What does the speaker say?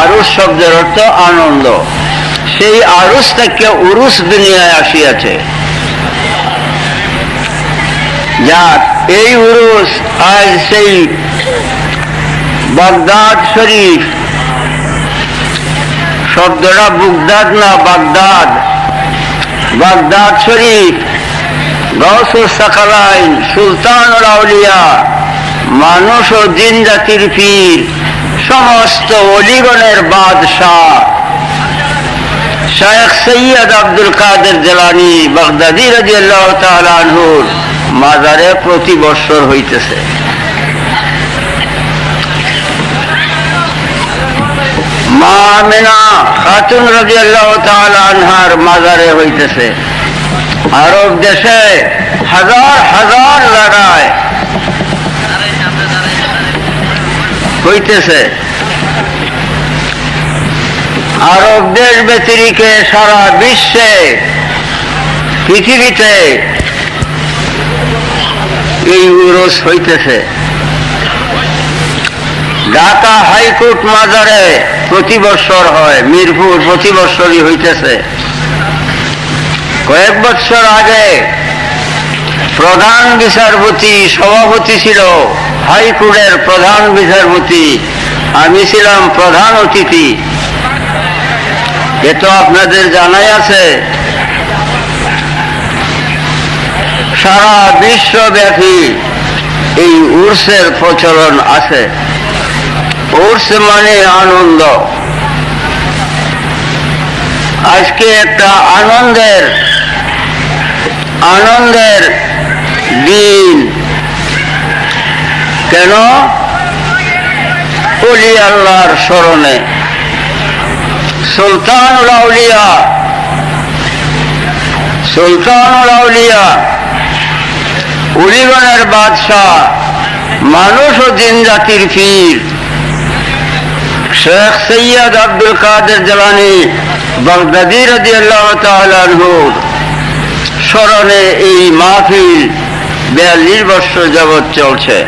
আরুস শব্দের অর্থ আনন্দ। সেই আরুস থেকে উরুস দুনিয়ায় আসিয়াছে। যাক, এই উরুস আজ সেই বাগদাদ শরীফ, শব্দটা বুগদাদ না বাগদাদ, বাগদাদ শরীফ, গাউসুল সাকালাইন, সুলতানুল আউলিয়া, মানুষ ও জিন জাতির পীর, সমস্ত অলিগণের বাদশাহ শায়েখ সৈয়দ আব্দুল কাদের জিলানী বাগদাদী রাদিয়াল্লাহু তাআলা আনহুর মাজারে প্রতি বৎসর হইতেছে। মা আমিনা খাতুন রাদিয়াল্লাহু তাআলা আনহার মাজারে হইতেছে। আরব দেশে হাজার হাজার জায়গায় হইতেছে। আরব দেশ ব্যতিরিকে সারা বিশ্বে, পৃথিবীতে এই উরুস হইতেছে। ঢাকা হাইকোর্ট মাজারে প্রতি বৎসর হয়, মিরপুর প্রতি বৎসরই হইতেছে। কয়েক বৎসর আগে প্রধান বিচারপতি সভাপতি ছিল, হাইকোর্টের প্রধান বিচারপতি, আমি ছিলাম প্রধান অতিথি। এ তো আপনাদের জানাই আছে। সারা বিশ্বব্যাপী এই উর্সের প্রচলন আছে। উর্স মানে আনন্দ। আজকে একটা আনন্দের দিন। কেন? ওলি আল্লাহর স্মরণে। সুলতানুল আউলিয়া, অলিগণের বাদশাহ, মানুষ ও জিন জাতির পীর শেখ সৈয়দ আব্দুল কাদের জিলানী বাগদাদী রাদিয়াল্লাহু তাআলা আনহুর স্মরণে এই মাহফিল 42 বৎসর যাবৎ চলছে।